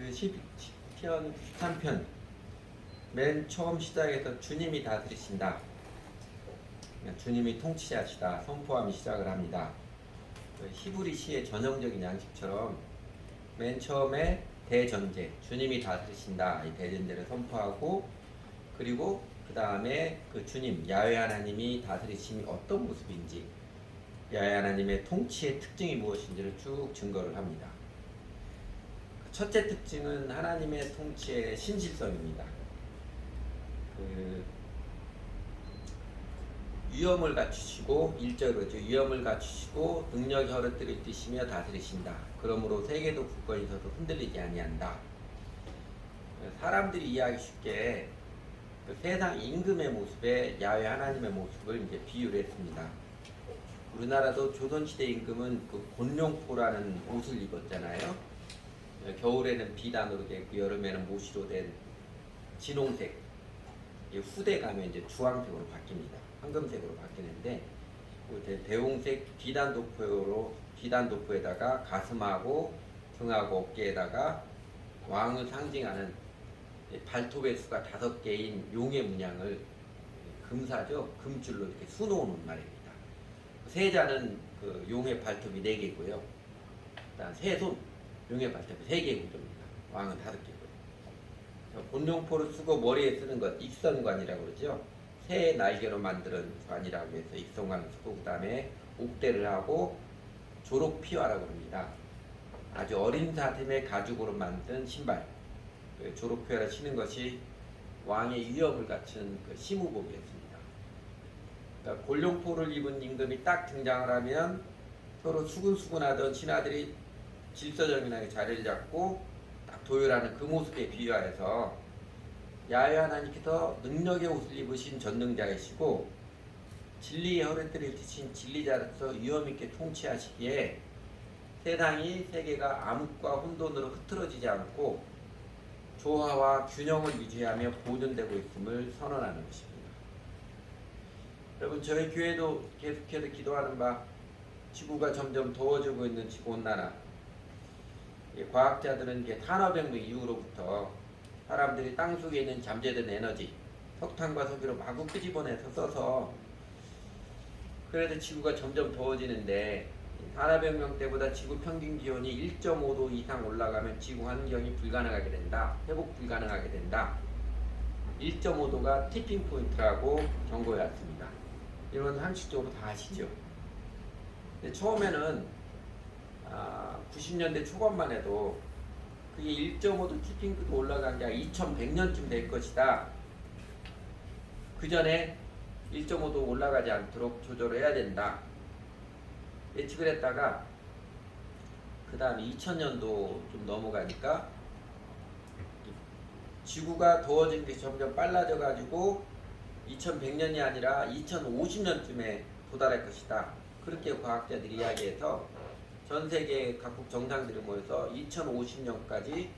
그 시편 13편 맨 처음 시작에서 주님이 다스리신다, 주님이 통치하시다 선포하며 시작을 합니다. 그 히브리 시의 전형적인 양식처럼 맨 처음에 대전제, 주님이 다스리신다, 이 대전제를 선포하고, 그리고 그 다음에 그 주님 야훼 하나님이 다스리심이 어떤 모습인지, 야훼 하나님의 통치의 특징이 무엇인지를 쭉 증거를 합니다. 첫째 특징은 하나님의 통치의 신실성입니다. 그 위엄을 갖추시고, 일절로죠. 위엄을 갖추시고 능력이 허릇들을 뛰시며 다스리신다. 그러므로 세계도 굳건히 서서 흔들리지 아니한다. 사람들이 이해하기 쉽게 그 세상 임금의 모습에 야훼 하나님의 모습을 이제 비유를 했습니다. 우리나라도 조선시대 임금은 그 곤룡포라는 옷을 입었잖아요. 겨울에는 비단으로 되고 여름에는 모시로 된 진홍색, 후대 가면 이제 주황색으로 바뀝니다. 황금색으로 바뀌는데, 대홍색 비단도포에다가 가슴하고 등하고 어깨에다가 왕을 상징하는 발톱의 수가 5개인 용의 문양을, 금사죠, 금줄로 이렇게 수놓은 말입니다. 세자는 그 용의 발톱이 4개고요. 그다음 세손 용의 발톱이 3개의 구조입니다. 왕은 5개고요. 곤룡포를 쓰고 머리에 쓰는 것 익선관이라고 그러죠. 새의 날개로 만드는 관이라고 해서 익선관을 쓰고, 그 다음에 옥대를 하고 조록피화라고 합니다. 아주 어린 사슴의 가죽으로 만든 신발, 조록피화를 신는 것이 왕의 위엄을 갖춘 그 심우복이었습니다. 그러니까 곤룡포를 입은 임금이 딱 등장을 하면 서로 수근수근하던 신하들이 질서정연하게 자리를 잡고 딱 도열하는 그 모습에 비유하여서, 야훼 하나님께서 능력의 옷을 입으신 전능자이시고 진리의 허리띠를 드신 진리자로서 위엄있게 통치하시기에 세상이, 세계가 암흑과 혼돈으로 흐트러지지 않고 조화와 균형을 유지하며 보존되고 있음을 선언하는 것입니다. 여러분, 저희 교회도 계속해서 기도하는 바, 지구가 점점 더워지고 있는 지구온난화, 과학자들은 산업혁명 이후로부터 사람들이 땅속에 있는 잠재된 에너지, 석탄과 석유를 마구 끄집어내서 써서, 그래서 지구가 점점 더워지는데, 산업혁명 때보다 지구 평균 기온이 1.5도 이상 올라가면 지구 환경이 불가능하게 된다, 회복 불가능하게 된다. 1.5도가 티핑 포인트라고 경고해 왔습니다. 이런 상식적으로 다 아시죠? 근데 처음에는 90년대 초반만 해도 그게 1.5도 티핑크도 올라간 게 2100년쯤 될 것이다. 그 전에 1.5도 올라가지 않도록 조절을 해야 된다, 예측을 했다가, 그 다음에 2000년도 좀 넘어가니까 지구가 더워지는 게 점점 빨라져 가지고 2100년이 아니라 2050년쯤에 도달할 것이다. 그렇게 과학자들이 이야기해서 전 세계 각국 정상들이 모여서 2050년까지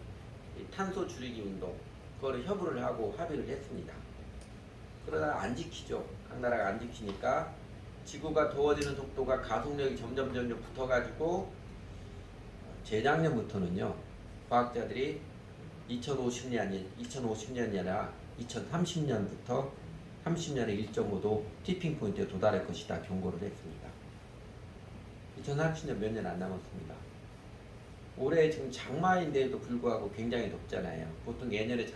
탄소 줄이기 운동, 그거를 협의를 하고 합의를 했습니다. 그러다가 안 지키죠. 각 나라가 안 지키니까 지구가 더워지는 속도가 가속력이 점점 붙어가지고 재작년부터는요, 과학자들이 2050년이 아니라 2030년부터 30년에 1.5도 티핑 포인트에 도달할 것이다 경고를 했습니다. 2030년 몇 년 안 남았습니다. 올해 지금 장마인데도 불구하고 굉장히 덥잖아요. 보통 예년에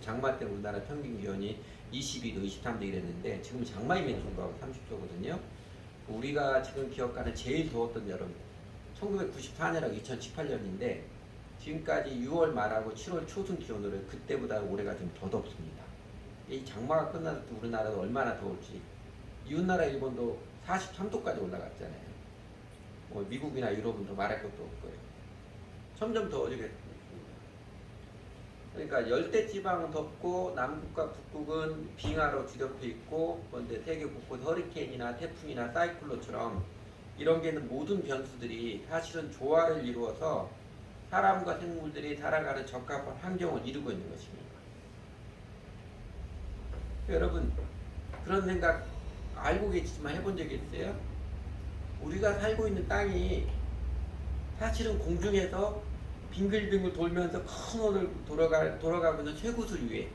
장마 때 우리나라 평균 기온이 22도, 23도 이랬는데 지금 장마임에도 불구하고 30도거든요. 우리가 지금 기억하는 제일 더웠던 여름, 1994년하고 2018년인데 지금까지 6월 말하고 7월 초순 기온으로 그때보다 올해가 좀 더 덥습니다. 이 장마가 끝나서 우리나라도 얼마나 더울지, 이웃나라 일본도 43도까지 올라갔잖아요. 미국이나 유럽은 더 말할 것도 없고요. 점점 더워지겠습니다. 그러니까 열대지방은 덥고 남극과 북극은 빙하로 뒤덮여 있고, 그런데 세계 곳곳 허리케인이나 태풍이나 사이클론처럼 이런 게 있는 모든 변수들이 사실은 조화를 이루어서 사람과 생물들이 살아가는 적합한 환경을 이루고 있는 것입니다. 여러분, 그런 생각 알고 계시지만 해본 적이 있어요? 우리가 살고 있는 땅이 사실은 공중에서 빙글빙글 돌면서 큰 원을 돌아가면서 쇠구슬 위에,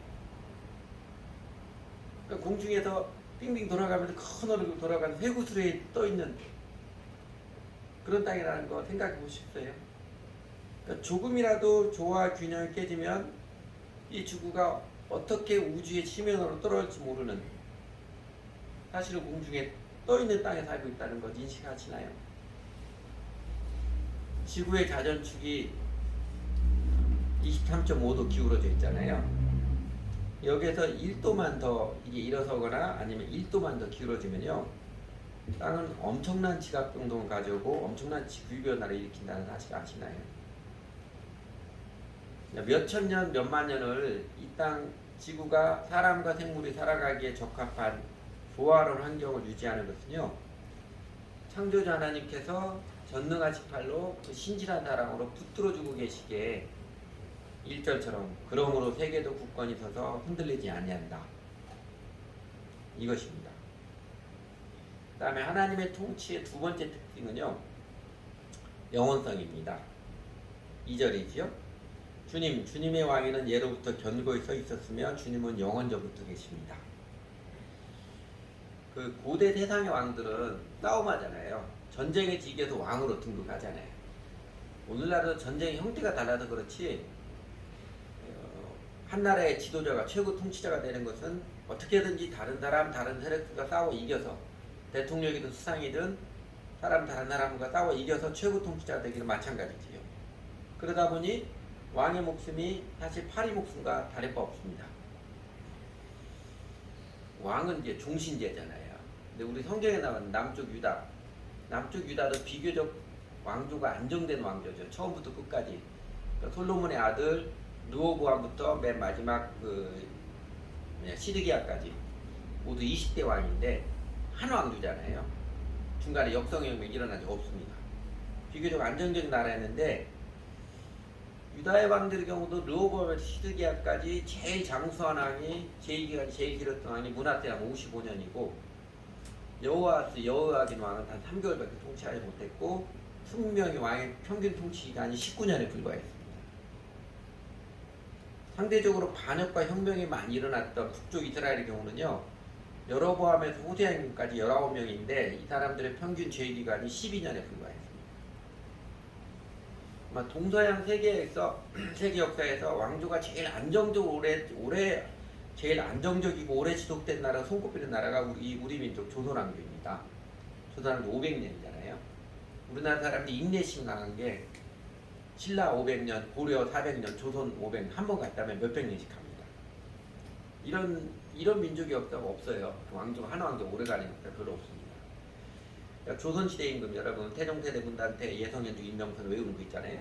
그러니까 공중에서 빙빙 돌아가면서 큰 원을 돌아가는 쇠구슬 위에 떠 있는 그런 땅이라는 거 생각해 보십시오. 그러니까 조금이라도 조화 균형이 깨지면 이 지구가 어떻게 우주의 지면으로 떨어질지 모르는, 사실은 공중에 떠 있는 땅에 살고 있다는 거 인식하시나요? 지구의 자전축이 23.5도 기울어져 있잖아요. 여기에서 1도만 더 이게 일어서거나 아니면 1도만 더 기울어지면요, 땅은 엄청난 지각 변동을 가져오고 엄청난 지구 변화를 일으킨다는 사실 아시나요? 몇천 년, 몇만 년을 이 땅 지구가 사람과 생물이 살아가기에 적합한 조화로운 환경을 유지하는 것은요, 창조자 하나님께서 전능하신 팔로 그 신실한 사랑으로 붙들어주고 계시기에 1절처럼 그러므로 세계도 굳건히 서서 흔들리지 아니한다, 이것입니다. 그 다음에 하나님의 통치의 두 번째 특징은요, 영원성입니다. 2절이지요. 주님의 왕위는 예로부터 견고히 서 있었으며 주님은 영원전부터 계십니다. 그 고대 세상의 왕들은 싸움하잖아요. 전쟁에 지기해서 왕으로 등극하잖아요. 오늘날은 전쟁의 형태가 달라서 그렇지, 한 나라의 지도자가 최고 통치자가 되는 것은 어떻게든지 다른 사람, 다른 세력들과 싸워 이겨서, 대통령이든 수상이든 다른 사람과 싸워 이겨서 최고 통치자가 되기는 마찬가지지요. 그러다 보니 왕의 목숨이 사실 파리 목숨과 다를 바 없습니다. 왕은 이제 종신제잖아요. 근데 우리 성경에 나온 남쪽 유다도 비교적 왕조가 안정된 왕조죠. 처음부터 끝까지. 그러니까 솔로몬의 아들 르호보암부터 맨 마지막 시드기야까지 모두 20대 왕인데 한 왕조잖아요. 중간에 역성혁명이 일어난 적 없습니다. 비교적 안정적인 나라였는데, 유다의 왕들의 경우도 르호보암에서 시드기야까지 제일 장수한 왕이, 제2기간이 제일 길었던 왕이 므낫세랑 55년이고, 여호야긴 왕은 단 3개월밖에 통치하지 못했고, 20명의 왕의 평균 통치기간이 19년에 불과했습니다. 상대적으로 반역과 혁명이 많이 일어났던 북쪽 이스라엘의 경우는요, 여로보암에서 호세아까지 19명인데 이 사람들의 평균 제위기간이 12년에 불과했습니다. 아마 동서양 세계 역사에서 왕조가 제일 안정적으로 제일 안정적이고 오래 지속된 나라가 손꼽히는 나라가 우리 민족 조선왕조입니다. 조선왕조 500년이잖아요. 우리나라 사람들이 인내심 강한 게 신라 500년, 고려 400년, 조선 500년 한 번 갔다면 몇백 년씩 갑니다. 이런 민족의 역사가 없어요. 왕조가 한 왕조 오래가는 역사 별로 없습니다. 그러니까 조선시대 임금 여러분, 태종세대 군단태 예성현주 임명선 외우는 거 있잖아요.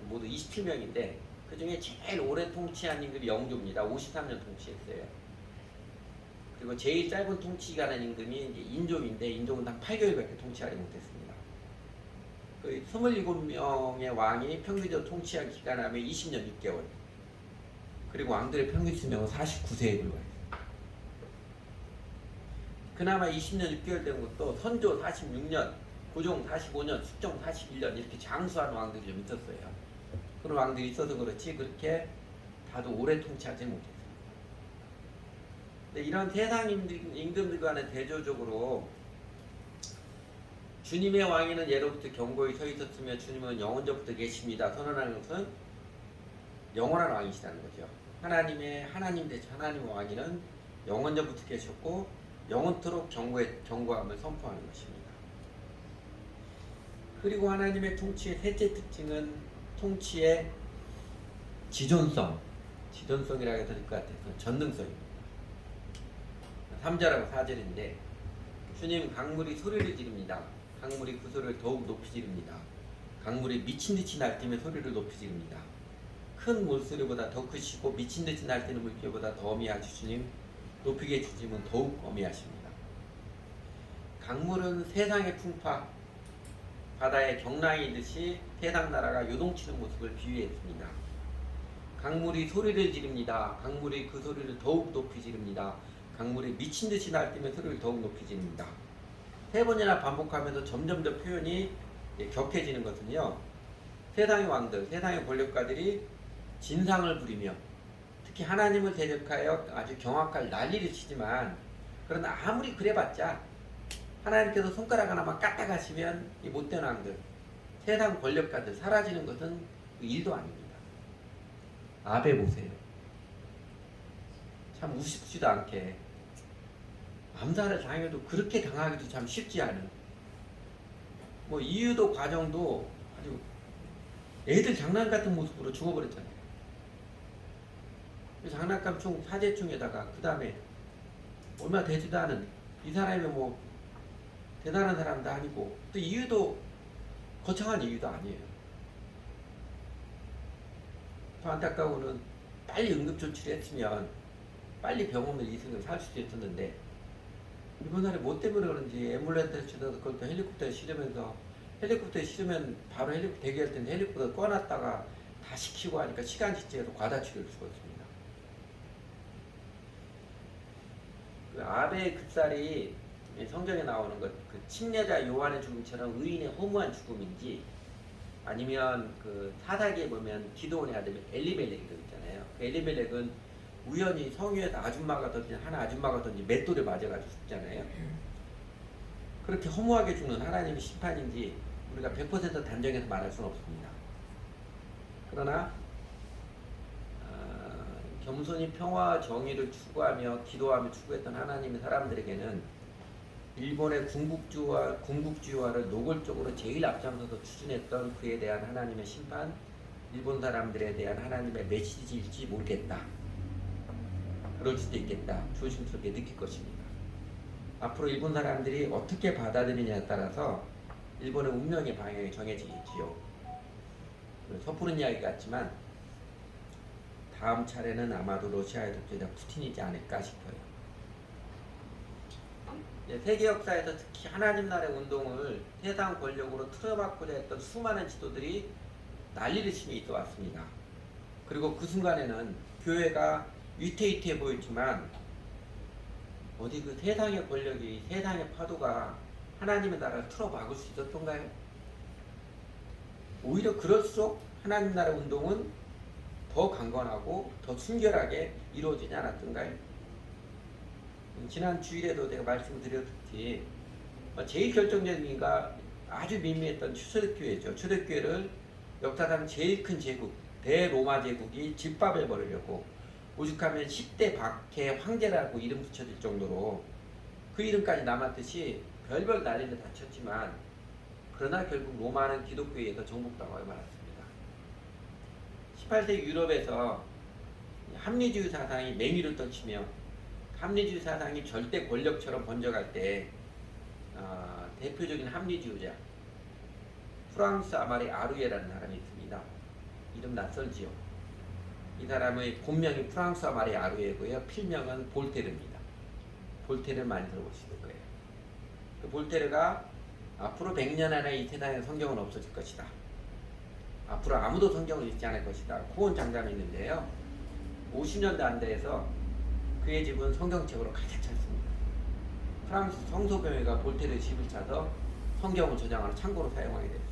모두 27명인데 그 중에 제일 오래 통치한 임금이 영조입니다. 53년 통치했어요. 그리고 제일 짧은 통치기간의 임금이 이제 인종인데 인종은 단 8개월밖에 통치하지 못했습니다. 그 27명의 왕이 평균적으로 통치한 기간 하면 20년 6개월. 그리고 왕들의 평균 수명은 49세에 불과해요. 그나마 20년 6개월 된 것도 선조 46년, 고종 45년, 숙종 41년 이렇게 장수한 왕들이 좀 있었어요. 그런 왕들이 있어서 그렇지 그렇게 다도 오래 통치하지 못했어요. 근데 이런 세상 임금들과는 대조적으로 주님의 왕위는 예로부터 견고히 서 있었으며 주님은 영원전부터 계십니다 선언하는 것은 영원한 왕이시다는 거죠. 하나님 대신 하나님의 왕위는 영원전부터 계셨고 영원토록 견고함을 선포하는 것입니다. 그리고 하나님의 통치의 셋째 특징은 통치의 지존성이라고 해도 될 것 같아서 전능성입니다. 3절하고 4절인데, 주님 강물이 소리를 지릅니다. 강물이 그 소리를 더욱 높이 지릅니다. 강물이 미친듯이 날뛰며 소리를 높이 지릅니다. 큰 물소리보다 더 크시고 미친듯이 날뛰는 물결보다 더 어미하신 주님, 높이게 주님은 더욱 어미하십니다. 강물은 세상의 풍파, 바다의 경랑이듯이 세상 나라가 요동치는 모습을 비유했습니다. 강물이 소리를 지릅니다. 강물이 그 소리를 더욱 높이 지릅니다. 강물이 미친듯이 날뛰며 소리를 더욱 높이 지릅니다. 3번이나 반복하면서 점점 더 표현이 격해지는 것은요, 세상의 왕들, 세상의 권력가들이 진상을 부리며 특히 하나님을 대적하여 아주 경악할 난리를 치지만, 그러나 아무리 그래봤자 하나님께서 손가락 하나만 까딱하시면 이 못된 왕들, 세상 권력가들 사라지는 것은 그 일도 아닙니다. 아베 보세요. 참 우습지도 않게 암살을 당해도 그렇게 당하기도 참 쉽지 않은, 뭐 이유도 과정도 아주 애들 장난 같은 모습으로 죽어버렸잖아요. 장난감 사제총에다가 그 다음에 얼마 되지도 않은, 이 사람이 뭐 대단한 사람도 아니고 또 이유도 거창한 이유도 아니에요. 더 안타까우는 빨리 응급조치를 했으면 빨리 병원을 이승을 살 수도 있었는데, 이번에 뭐 때문에 그런지 앰뷸런스를 치더라도 그걸 또 헬리콥터에 실으면서, 헬리콥터에 실으면 바로 헬리콥터 대기할 텐데 헬리콥터 꺼놨다가 다 시키고 하니까 시간 지체해서 과다치료를 죽었습니다. 그 아베의 급살이 성경에 나오는 것, 그 침례자 요한의 죽음처럼 의인의 허무한 죽음인지, 아니면 그 사사기에 보면 기드온의 아들 엘리멜렉이라고 있잖아요. 그 엘리멜렉은 우연히 성유에서 아줌마가 던진 하나 아줌마가 던진 맷돌에 맞아가지고 죽잖아요. 그렇게 허무하게 죽는 하나님의 심판인지 우리가 100% 단정해서 말할 수는 없습니다. 그러나 겸손히 평화와 정의를 추구하며 기도하며 추구했던 하나님의 사람들에게는 일본의 군국주의화를 노골적으로 제일 앞장서서 추진했던 그에 대한 하나님의 심판, 일본 사람들에 대한 하나님의 메시지일지 모르겠다. 그럴 수도 있겠다. 조심스럽게 느낄 것입니다. 앞으로 일본 사람들이 어떻게 받아들이냐에 따라서 일본의 운명의 방향이 정해지겠지요. 섣부른 이야기 같지만 다음 차례는 아마도 러시아의 독재자 푸틴이지 않을까 싶어요. 세계 역사에서 특히 하나님 나라의 운동을 세상 권력으로 틀어막고자 했던 수많은 지도들이 난리를 치며 있어 왔습니다. 그리고 그 순간에는 교회가 위태위태해 보였지만, 어디 그 세상의 권력이, 세상의 파도가 하나님의 나라를 틀어막을 수 있었던가요? 오히려 그럴수록 하나님 나라 운동은 더 강건하고 더 순결하게 이루어지지 않았던가요? 지난 주일에도 내가 말씀드렸듯이 제일 결정적인 이가 아주 민미했던 초대교회죠. 초대교회를 역사상 제일 큰 제국, 대로마 제국이 집밥을 벌이려고 오죽하면 10대 박해 황제라고 이름 붙여질 정도로 그 이름까지 남았듯이 별별 난리를 다 쳤지만, 그러나 결국 로마는 기독교에서 정복당하고 말았습니다. 18세기 유럽에서 합리주의 사상이 맹위를 떨치며 합리주의 사상이 절대 권력처럼 번져갈 때 대표적인 합리주의자 프랑스 아마리 아루에라는 사람이 있습니다. 이름 낯설지요. 이 사람의 본명이 프랑스 아마리 아루에고요. 필명은 볼테르입니다. 볼테르를 많이 들어보실 거예요. 그 볼테르가 앞으로 100년 안에 이 세상에 성경은 없어질 것이다. 앞으로 아무도 성경을 읽지 않을 것이다. 그런 장담이 있는데요. 50년대 안대에서 그의 집은 성경책으로 가득 찼습니다. 프랑스 성소교회가 볼테르의 집을 차서 성경을 저장하는 창고로 사용하게 됐습니다.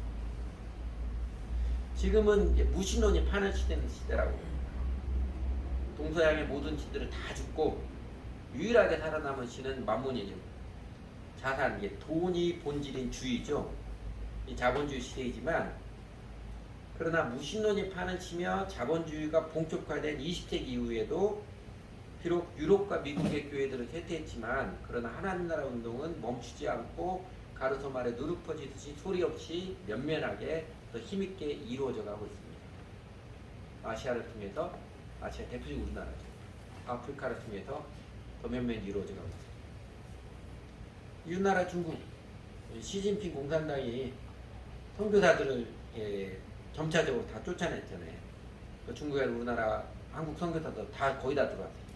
지금은 이제 무신론이 파는 시대라고 합니다. 동서양의 모든 신들은 다 죽고 유일하게 살아남은 신은 만몬이즘, 자산, 이게 돈이 본질인 주의죠. 이 자본주의 시대이지만, 그러나 무신론이 파는 치며 자본주의가 본격화된 20세기 이후에도 비록 유럽과 미국의 교회들은 쇠퇴했지만, 그러나 하나님 나라 운동은 멈추지 않고 가르소말에 누르퍼지듯이 소리 없이 면면하게 더 힘있게 이루어져 가고 있습니다. 아시아를 통해서, 아시아 대표적인 우리나라죠. 아프리카를 통해서 더 면면히 이루어져 가고 있습니다. 이웃나라 중국, 시진핑 공산당이 선교사들을 점차적으로 다 쫓아냈잖아요. 중국에 우리나라 한국 선교사들 다 거의 다 들어왔어요.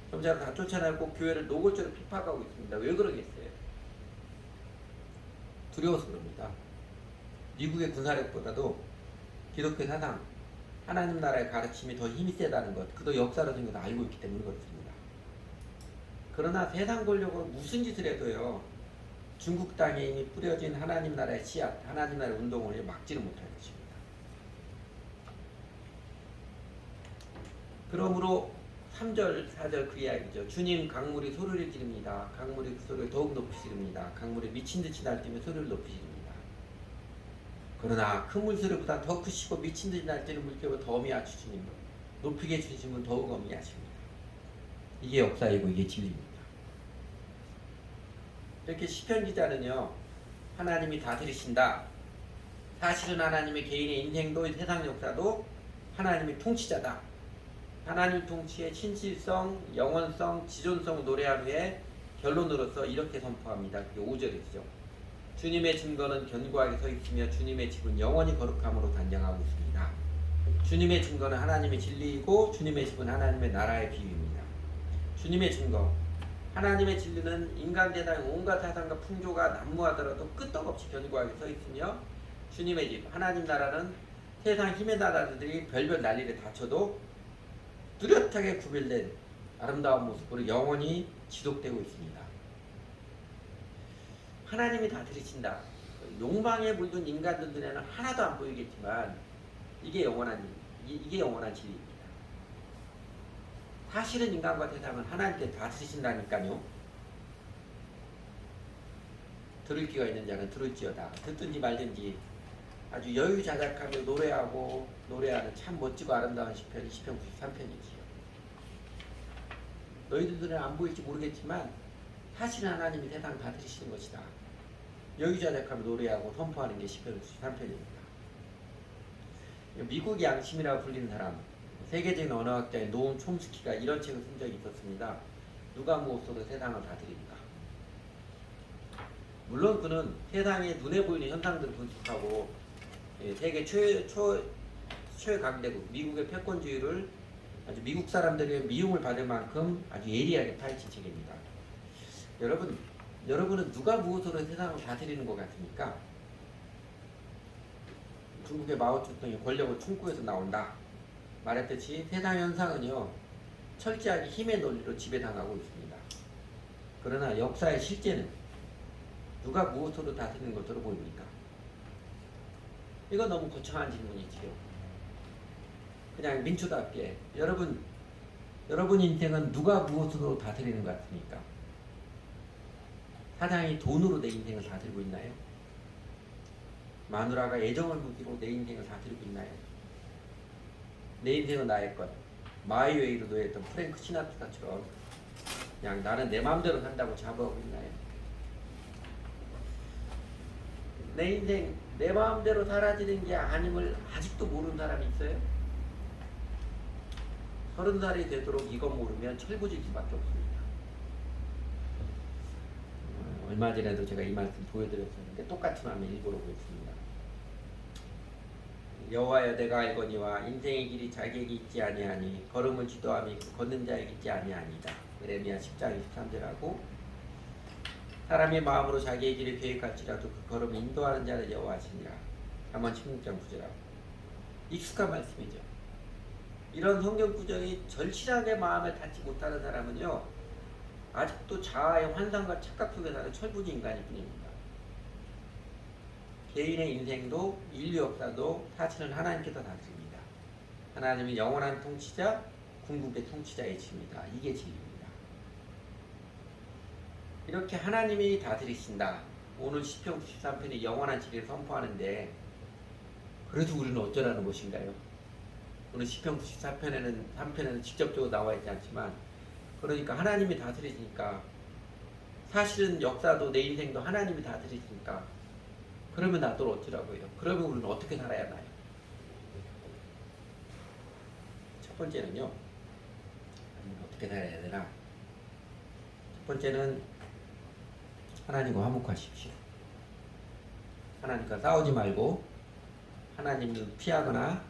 점차로 다 쫓아내고 교회를 노골적으로 핍박하고 있습니다. 왜 그러겠어요? 두려워서 그럽니다. 미국의 군사력보다도 기독교 사상, 하나님 나라의 가르침이 더 힘이 세다는 것, 그도 역사적인 걸 알고 있기 때문에 그렇습니다. 그러나 세상 권력으로 무슨 짓을 해도요, 중국 땅에 이미 뿌려진 하나님 나라의 씨앗, 하나님 나라의 운동을 막지를 못할 것입니다. 그러므로 3절, 4절 그 이야기죠. 주님 강물이 소리를 지릅니다. 강물이 그 소리를 더욱 높이 지릅니다. 강물이 미친듯이 날뛰며 소리를 높이 지릅니다. 그러나 큰 물소리보다 더 크시고 미친듯이 날뛰는 물결보다 더 어미 하시 주님 높이게 주시면 더욱 어미 하십니다. 이게 역사이고 이게 진리입니다. 이렇게 시편 기자는요, 하나님이 다스리신다. 사실은 하나님의 개인의 인생도 세상 역사도 하나님이 통치자다. 하나님 통치의 신실성, 영원성, 지존성 노래한 후에 결론으로서 이렇게 선포합니다. 그게 5절이죠. 주님의 증거는 견고하게 서 있으며 주님의 집은 영원히 거룩함으로 단장하고 있습니다. 주님의 증거는 하나님의 진리이고 주님의 집은 하나님의 나라의 비유입니다. 주님의 증거, 하나님의 진리는 인간 세상 온갖 사상과 풍조가 난무하더라도 끄떡없이 견고하게 서 있으며 주님의 집, 하나님 나라는 세상 힘의 나라들이 별별 난리를 다쳐도 뚜렷하게 구별된 아름다운 모습으로 영원히 지속되고 있습니다. 하나님이 다스리신다. 욕망에 물든 인간들 눈에는 하나도 안 보이겠지만 이게 영원한 진리입니다. 사실은 인간과 세상은 하나님께 다스리신다니까요. 들을 귀가 있는 자는 들을지어다. 듣든지 말든지 아주 여유자작하며 노래하는 참 멋지고 아름다운 시편이 시편 93편이지요. 너희들 눈에 안 보일지 모르겠지만 사실은 하나님이 세상을 다스리시는 것이다. 여유자작하며 노래하고 선포하는 게 시편 93편입니다. 미국의 양심이라고 불리는 사람, 세계적인 언어학자인 노움 촘스키가 이런 책을 쓴 적이 있었습니다. 누가 무엇으로 세상을 다스린가. 물론 그는 세상에 눈에 보이는 현상들을 분석하고 세계 최강대국 미국의 패권주의를 아주 미국 사람들의 미움을 받을 만큼 아주 예리하게 파헤친 책입니다. 여러분은 누가 무엇으로 세상을 다스리는 것 같습니까? 중국의 마오쩌둥이 권력을 충고해서 나온다 말했듯이 세상 현상은요 철저하게 힘의 논리로 지배당하고 있습니다. 그러나 역사의 실제는 누가 무엇으로 다스리는 것으로 보입니까? 이건 너무 거창한 질문이지요. 그냥 민초답게 여러분 인생은 누가 무엇으로 다스리는 것 같습니까? 사장이 돈으로 내 인생을 다스리고 있나요? 마누라가 애정을 무기로 내 인생을 다스리고 있나요? 내 인생은 나의 것. 마이웨이로 노예했던 프랭크 시나트라처럼 그냥 나는 내 마음대로 산다고 자부하고 있나요? 내 인생 내 마음대로 살아지는 게 아님을 아직도 모르는 사람이 있어요? 30살이 되도록 이것 모르면 철부질 수밖에 없습니다. 얼마 전에도 제가 이 말씀 보여드렸었는데 똑같은 마음에 일부러 보였습니다. 여호와여 내가 알거니와 인생의 길이 자기에게 있지 아니하니 걸음을 지도함이 그 걷는 자에게 있지 아니하니이다. 예레미야 10장 23절하고 사람의 마음으로 자기의 길을 계획할지라도 그 걸음을 인도하는 자를 여호와시니라. 잠언 16장 9절하고 익숙한 말씀이죠. 이런 성경 구절이 절실하게 마음을 닫지 못하는 사람은요 아직도 자아의 환상과 착각 속에 사는 철부지 인간일 뿐입니다. 개인의 인생도 인류 역사도 사실은 하나님께서 다스립니다. 하나님은 영원한 통치자, 궁극의 통치자이십니다. 이게 진리입니다. 이렇게 하나님이 다스리신다. 오늘 시편 93편이 영원한 진리를 선포하는데 그래도 우리는 어쩌라는 것인가요? 오늘 시편 94편에는 직접적으로 나와 있지 않지만 그러니까 하나님이 다스리시니까 사실은 역사도 내 인생도 하나님이 다스리시니까 그러면 나도 어쩌라고요? 그러면 우리는 어떻게 살아야 하나요? 첫 번째는요. 어떻게 살아야 되나? 첫 번째는 하나님과 화목하십시오. 하나님과 싸우지 말고 하나님을 피하거나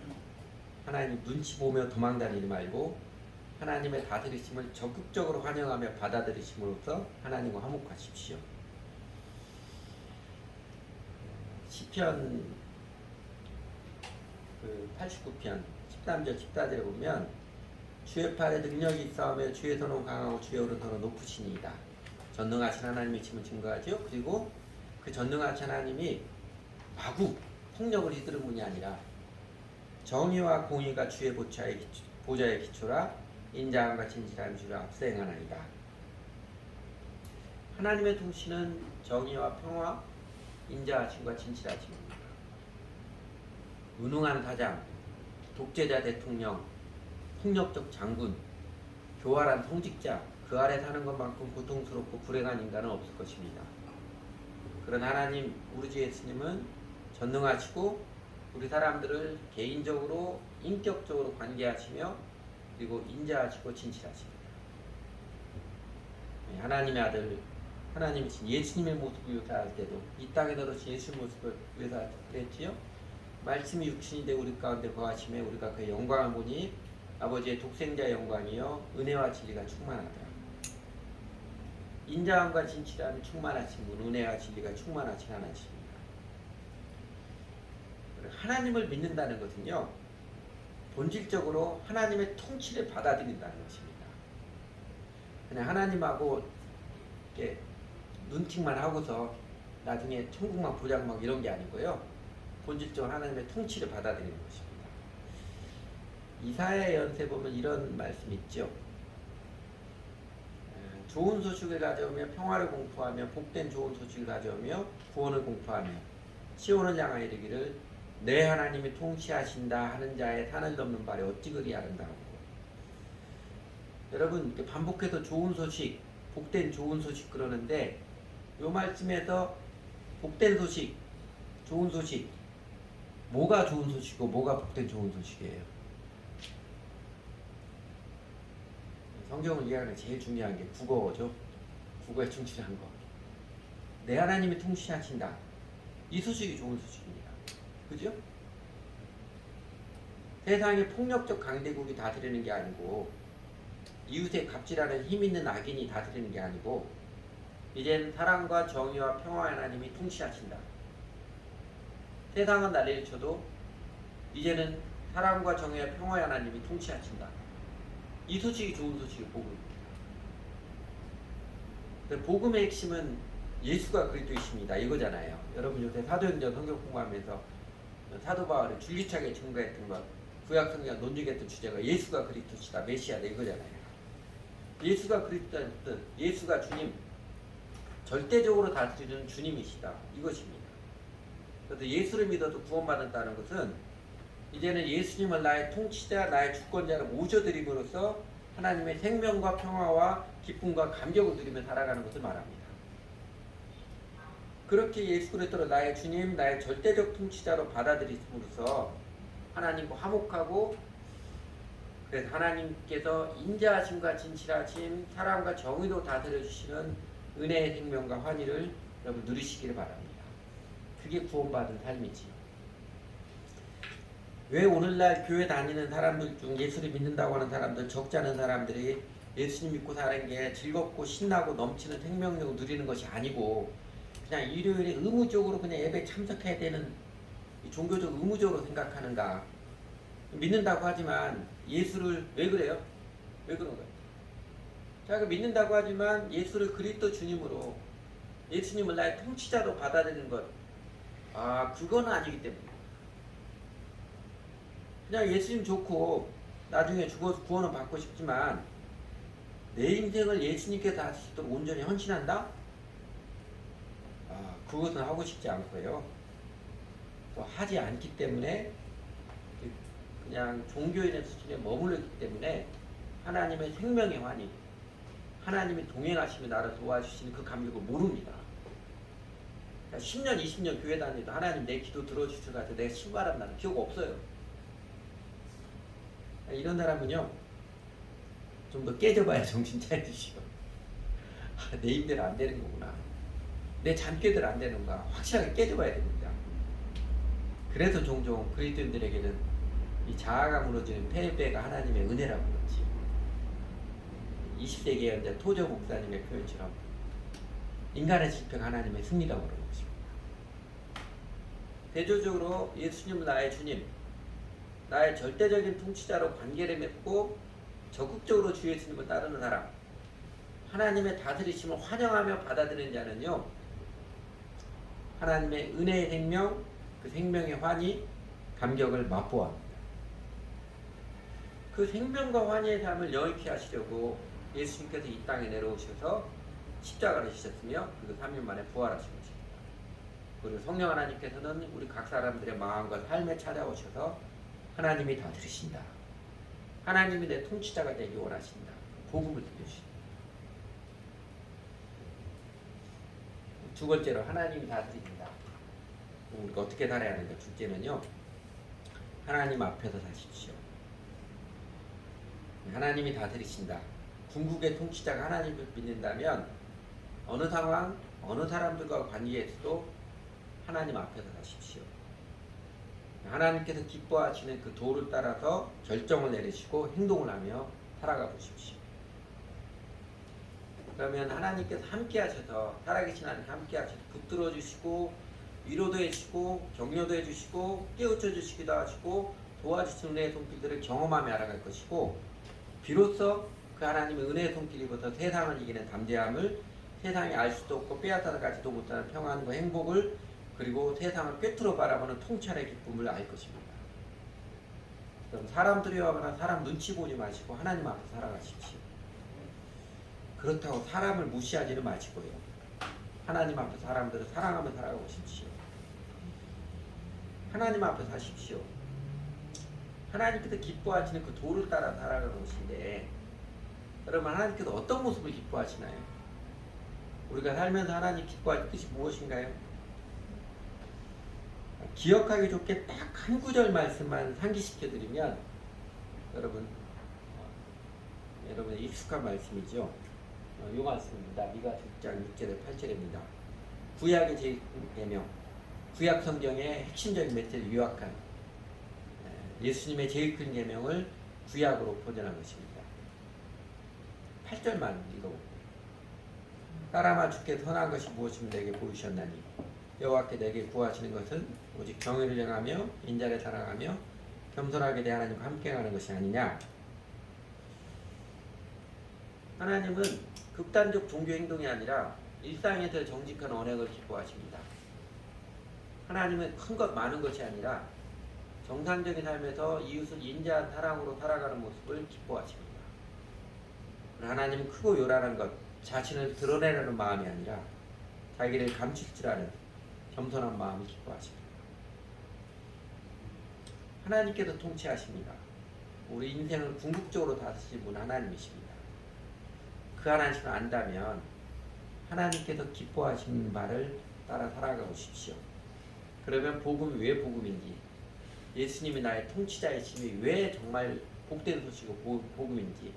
하나님 눈치 보며 도망다니지 말고 하나님의 다스리심을 적극적으로 환영하며 받아들이심으로써 하나님과 화목하십시오. 시편 89편 13절 14절에 보면 주의 팔에 능력이 있사오며 주의 손은 강하고 주의 오른손은 높으시니이다. 전능하신 하나님의 힘을 증거하죠. 그리고 그 전능하신 하나님이 마구 폭력을 휘두른 분이 아니라 정의와 공의가 주의 보좌에 보좌의 기초라 인자함과 진실함 주로 앞서 행하나이다. 하나님의 통치는 정의와 평화, 인자하심과 진실하심입니다. 무능한 사장, 독재자 대통령, 폭력적 장군, 교활한 성직자, 그 아래 사는 것만큼 고통스럽고 불행한 인간은 없을 것입니다. 그런 하나님, 우리 주 예수님은 전능하시고 우리 사람들을 개인적으로 인격적으로 관계하시며 그리고 인자하시고 진실하십니다. 하나님의 아들, 하나님이신 예수님의 모습을 묘사할 때도 이 땅에 들어오신 예수의 모습을 묘사했지요. 말씀이 육신이 되어 우리 가운데 거하심에 우리가 그의 영광을 보니 아버지의 독생자의 영광이요 은혜와 진리가 충만하더라. 인자함과 진실함이 충만하신 분, 은혜와 진리가 충만하신 하나님입니다. 하나님을 믿는다는 것은요, 본질적으로 하나님의 통치를 받아들인다는 것입니다. 그냥 하나님하고 이렇게 눈팅만 하고서 나중에 천국만 보장막 이런 게 아니고요, 본질적으로 하나님의 통치를 받아들이는 것입니다. 이사야 연세 보면 이런 말씀이 있죠. 좋은 소식을 가져오며 평화를 공포하며 복된 좋은 소식을 가져오며 구원을 공포하며 시온을 향하여 이르기를 내 하나님이 통치하신다 하는 자의 산을 덮는 발에 어찌 그리 아름다운고. 여러분 반복해서 좋은 소식, 복된 좋은 소식 그러는데 이 말씀에서 복된 소식, 좋은 소식, 뭐가 좋은 소식이고 뭐가 복된 좋은 소식이에요? 성경을 이해하는 제일 중요한 게 국어죠. 국어에 충실한 거. 내 하나님이 통치하신다. 이 소식이 좋은 소식입니다. 그죠? 세상에 폭력적 강대국이 다스리는 게 아니고 이웃의 갑질하는 힘있는 악인이 다스리는 게 아니고 이젠 사랑과 정의와 평화의 하나님이 통치하신다. 세상은 난리를 쳐도 이제는 사랑과 정의와 평화의 하나님이 통치하신다. 이 소식이 좋은 소식이 복음입니다. 복음의 핵심은 예수가 그리스도이십니다. 이거잖아요. 여러분 요새 사도행전 성경 공부하면서 사도 바울이 줄기차게 증거했던 것, 구약 성경 논증했던 주제가 예수가 그리스도시다, 메시아다 이거잖아요. 예수가 그리스도는 예수가 주님, 절대적으로 다스리는 주님이시다 이것입니다. 그래서 예수를 믿어도 구원받았다는 것은 이제는 예수님을 나의 통치자, 나의 주권자로 모셔드림으로써 하나님의 생명과 평화와 기쁨과 감격을 누리며 살아가는 것을 말합니다. 그렇게 예수 그리스도를 나의 주님, 나의 절대적 통치자로 받아들임으로써 하나님과 화목하고 그래서 하나님께서 인자하심과 진실하심, 사랑과 정의로 다스려주시는 은혜의 생명과 환희를 여러분 누리시기를 바랍니다. 그게 구원받은 삶이지요. 왜 오늘날 교회 다니는 사람들 중 예수를 믿는다고 하는 사람들, 적지 않은 사람들이 예수님 믿고 사는 게 즐겁고 신나고 넘치는 생명력을 누리는 것이 아니고 그냥 일요일에 의무적으로 그냥 예배 참석해야 되는 종교적 의무적으로 생각하는가. 믿는다고 하지만 예수를 왜 그래요? 왜 그런 거예요? 자기가 믿는다고 하지만 예수를 그리스도 주님으로 예수님을 나의 통치자로 받아들이는 것, 그건 아니기 때문에 그냥 예수님 좋고 나중에 죽어서 구원을 받고 싶지만 내 인생을 예수님께 다시도록 온전히 헌신한다? 그것은 하고 싶지 않고요. 또 하지 않기 때문에 그냥 종교인의 수준에 머무르기 때문에 하나님의 생명의 환희, 하나님이 동행하시며 나를 도와주시는 그 감격을 모릅니다. 10년, 20년 교회 다니도 하나님 내 기도 들어주실 것 같아 내가 신발한다는 기억 없어요. 이런 사람은요, 좀 더 깨져봐야 정신 차리시고, 내 힘대로 안 되는 거구나. 내 잠깨대로 안 되는가. 확실하게 깨져봐야 됩니다. 그래서 종종 그리스도인들에게는 이 자아가 무너지는 패배가 하나님의 은혜라고 그러지. 20세기 현재 토저 목사님의 표현처럼 인간의 실패가 하나님의 승리라고 그러는 것입니다. 대조적으로 예수님은 나의 주님, 나의 절대적인 통치자로 관계를 맺고 적극적으로 주 예수님을 따르는 사람, 하나님의 다스리심을 환영하며 받아들이는 자는요, 하나님의 은혜의 생명, 그 생명의 환희, 감격을 맛보아 합니다. 그 생명과 환희의 삶을 영입케 하시려고 예수님께서 이 땅에 내려오셔서 십자가를 지셨으며 그리고 3일 만에 부활하신 것입니다. 그리고 성령 하나님께서는 우리 각 사람들의 마음과 삶에 찾아오셔서 하나님이 다 들으신다. 하나님이 내 통치자가 되기 원하신다. 복음을 들려주신다. 두 번째로 하나님이 다 드린다. 우리가 어떻게 살아야 하는가? 둘째는요, 하나님 앞에서 사십시오. 하나님이 다 들으신다. 궁극의 통치자가 하나님을 믿는다면 어느 상황, 어느 사람들과 관계에서도 하나님 앞에서 사십시오. 하나님께서 기뻐하시는 그 도를 따라서 결정을 내리시고 행동을 하며 살아가 보십시오. 그러면 하나님께서 함께 하셔서, 살아계신 하나님 함께 하셔서 붙들어 주시고 위로도 해주시고 격려도 해주시고 깨우쳐 주시기도 하시고 도와주시는 은혜의 손길들을 경험하며 알아갈 것이고, 비로소 그 하나님의 은혜의 손길 입어서 세상을 이기는 담대함을, 세상이 알 수도 없고 빼앗아가지도 못하는 평안과 행복을, 그리고 세상을 꿰뚫어 바라보는 통찰의 기쁨을 알 것입니다. 그럼 사람들이 와거나 사람 눈치 보지 마시고 하나님 앞에 살아가십시오. 그렇다고 사람을 무시하지는 마시고요. 하나님 앞에 사람들을 사랑하며 살아가십시오. 하나님 앞에 사십시오. 하나님께서 기뻐하시는 그 도를 따라 살아가는 것인데, 여러분 하나님께서 어떤 모습을 기뻐하시나요? 우리가 살면서 하나님 기뻐하실 뜻이 무엇인가요? 기억하기 좋게 딱 한 구절 말씀만 상기시켜드리면 여러분의 익숙한 말씀이죠. 이 말씀입니다. 미가 6장 6절에 8절입니다. 구약의 제1계명, 구약 성경의 핵심적인 메시지를 요약한 예수님의 제일 큰 계명을 구약으로 보존한 것입니다. 8절만 읽어볼게요. 사람아 주께 선한 것이 무엇이면 내게 보이셨나니 여호와께 내게 구하시는 것은 오직 정의를 행하며 인자를 사랑하며 겸손하게 대 하나님과 함께하는 것이 아니냐. 하나님은 극단적 종교 행동이 아니라 일상에서 정직한 언행을 기뻐하십니다. 하나님은 큰 것 많은 것이 아니라 정상적인 삶에서 이웃을 인자한 사랑으로 살아가는 모습을 기뻐하십니다. 하나님은 크고 요란한 것, 자신을 드러내려는 마음이 아니라 자기를 감출 줄 아는 겸손한 마음을 기뻐하십니다. 하나님께서 통치하십니다. 우리 인생을 궁극적으로 다스리신 분 하나님이십니다. 그 하나님을 안다면 하나님께서 기뻐하시는 바를 따라 살아가 보십시오. 그러면 복음이 왜 복음인지, 예수님이 나의 통치자이심이 왜 정말 복된 소식이고 복음인지,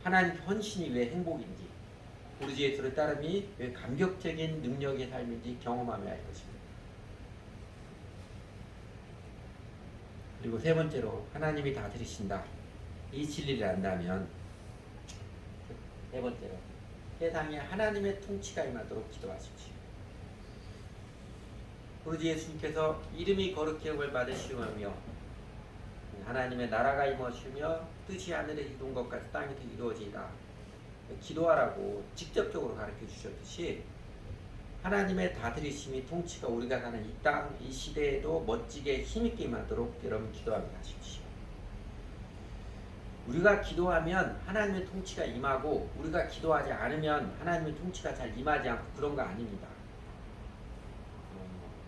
하나님 헌신이 왜 행복인지, 우리 주 예수를 따름이 왜 감격적인 능력의 삶인지 경험하며 할 것입니다. 그리고 세 번째로 하나님이 다 들으신다. 이 진리를 안다면 세 번째로 세상에 하나님의 통치가 임하도록 기도하십시오. 우리 주 예수님께서 이름이 거룩히 여김을 받으시오며 하나님의 나라가 임하시며 뜻이 하늘에 이룬 것 같이 땅에서 이루어지이다. 기도하라고 직접적으로 가르쳐 주셨듯이 하나님의 다스리심이 통치가 우리가 사는 이 땅, 이 시대에도 멋지게 힘있게 임하도록 여러분 기도하며 하십시오. 우리가 기도하면 하나님의 통치가 임하고, 우리가 기도하지 않으면 하나님의 통치가 잘 임하지 않고 그런 거 아닙니다.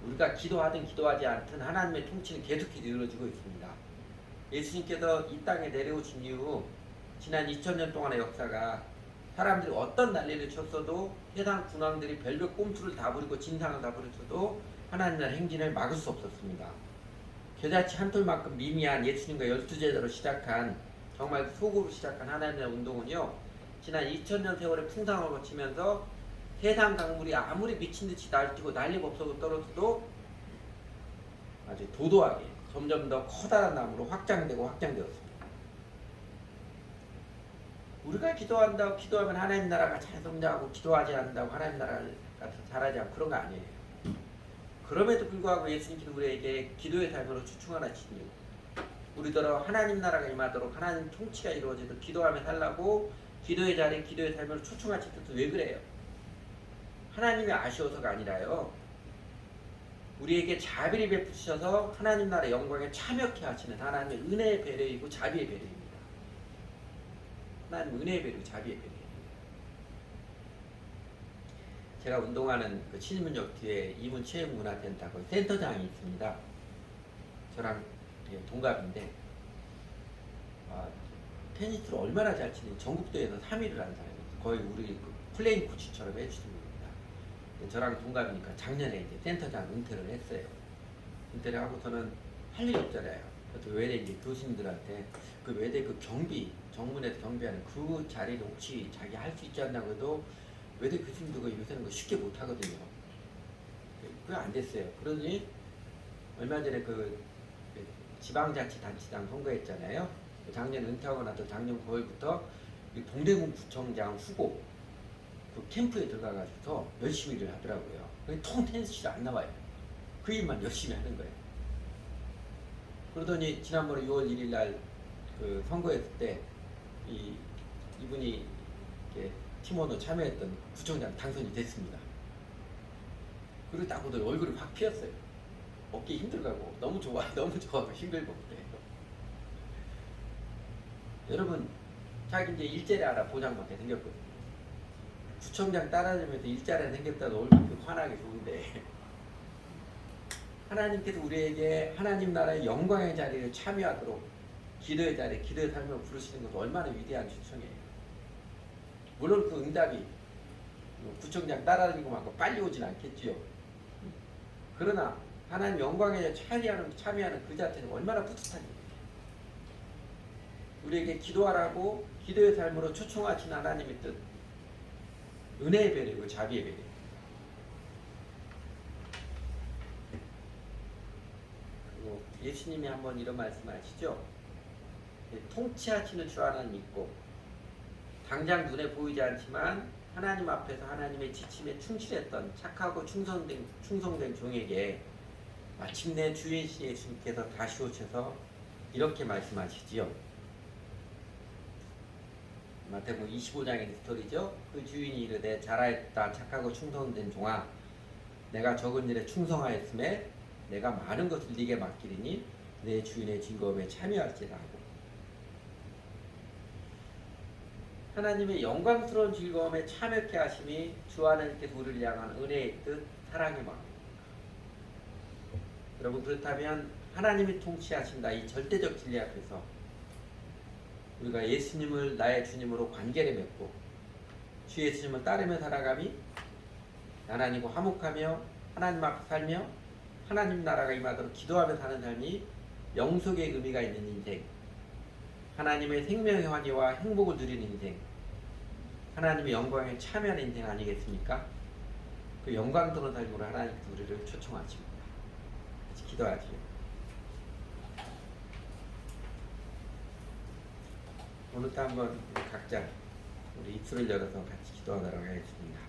우리가 기도하든 기도하지 않든 하나님의 통치는 계속해서 이루어지고 있습니다. 예수님께서 이 땅에 내려오신 이후 지난 2000년 동안의 역사가 사람들이 어떤 난리를 쳤어도, 세상 군왕들이 별별 꼼수를 다 부리고 진상을 다 부렸어도 하나님 나라 행진을 막을 수 없었습니다. 겨자치 한 톨만큼 미미한 예수님과 12제자로 시작한, 정말 속으로 시작한 하나님의 운동은요, 지난 2000년 세월의 풍상을 거치면서 세상 강물이 아무리 미친듯이 날뛰고 난리가 없어도 떨어져도 아주 도도하게 점점 더 커다란 나무로 확장되고 확장되었습니다. 우리가 기도하면 하나님 나라가 잘 성장하고, 기도하지 않는다고 하나님 나라가 잘하지 않고 그런 거 아니에요. 그럼에도 불구하고 예수님께서 우리에게 기도의 삶으로 추충하시니 우리더러 하나님 나라가 임하도록, 하나님 통치가 이루어지도록 기도하며 살라고 기도의 자리, 기도의 삶으로 초청하실 때도 왜 그래요? 하나님이 아쉬워서가 아니라요, 우리에게 자비를 베푸셔서 하나님 나라 영광에 참여케 하시는 하나님의 은혜의 배려이고 자비의 배려입니다. 하나님 은혜의 배로 자비의 배로. 제가 운동하는 그 신문역 뒤에 이문체육문화센터 센터장이 있습니다. 저랑 동갑인데 테니스를 얼마나 잘 치는지 전국대회에서 3위를 한 사람이에요. 거의 우리 그 플레인 코치처럼 해주시는 겁니다. 저랑 동갑이니까 작년에 이제 센터장 은퇴를 했어요. 은퇴를 하고서는 할 일이 없잖아요. 그래서 외대 이제 교수님들한테 그 외대 그 경비, 정문에서 경비하는 그 자리를 혹시 자기 할 수 있지 않나 그래도 외대 교수님들 요새는 그 쉽게 못 하거든요. 그게 안 됐어요. 그러니 얼마 전에 그 지방자치단체장 선거했잖아요. 작년 은퇴하고 나서 작년 9월부터 동대문 구청장 후보 그 캠프에 들어가가지고 열심히 일을 하더라고요. 통 테니스를 안 나와요. 그 일만 열심히 하는 거예요. 그러더니 지난번에 6월 1일 날 그 선거했을 때 이분이 팀원으로 참여했던 구청장 당선이 됐습니다. 그리고 딱 보더니 얼굴이 확 피었어요. 어깨 힘들고 너무 좋아 너무 좋아서 힘들고 그래요. 여러분 자기 이제 일자리 알아 보장받게 생겼거든요. 구청장 따라다니면서 일자리 생겼다고 얼굴이 환하게 좋은데 하나님께서 우리에게 하나님 나라의 영광의 자리를 참여하도록 기도의 자리, 기도의 삶을 부르시는 것도 얼마나 위대한 추청이에요. 물론 그 응답이 구청장 따라다니고 막 빨리 오진 않겠지요. 그러나 하나님 영광에 참여하는 그 자체는 얼마나 뿌듯한 일이에요. 우리에게 기도하라고 기도의 삶으로 초청하신 하나님의 뜻, 은혜의 배려고 자비의 배려. 그리고 예수님이 한번 이런 말씀하시죠. 통치하시는 주 하나님 있고 당장 눈에 보이지 않지만 하나님 앞에서 하나님의 지침에 충실했던 착하고 충성된 종에게 마침내 주이신 예수님께서 다시 오셔서 이렇게 말씀하시지요. 마태복음 25장의 스토리죠. 그 주인이 이르되 잘하였다 착하고 충성된 종아 내가 적은 일에 충성하였음에 내가 많은 것을 네게 맡기리니 내 주인의 즐거움에 참여할지라 하고 하나님의 영광스러운 즐거움에 참여케 하심이 주 하나님께서 우리를 향한 은혜의 뜻 사랑의 마음입니다. 여러분 그렇다면 하나님이 통치하신다 이 절대적 진리 앞에서 우리가 예수님을 나의 주님으로 관계를 맺고 주 예수님을 따르며 살아감이 하나님과 화목하며 하나님 앞에 살며 하나님 나라가 임하도록 기도하며 사는 삶이 영속의 의미가 있는 인생, 하나님의 생명의 환희와 행복을 누리는 인생, 하나님의 영광에 참여하는 인생 아니겠습니까? 그 영광스러운 삶으로 하나님께서 우리를 초청하십니다. 같이 기도하지요. 오늘도 한번 각자 우리 입술을 열어서 같이 기도하도록 하겠습니다.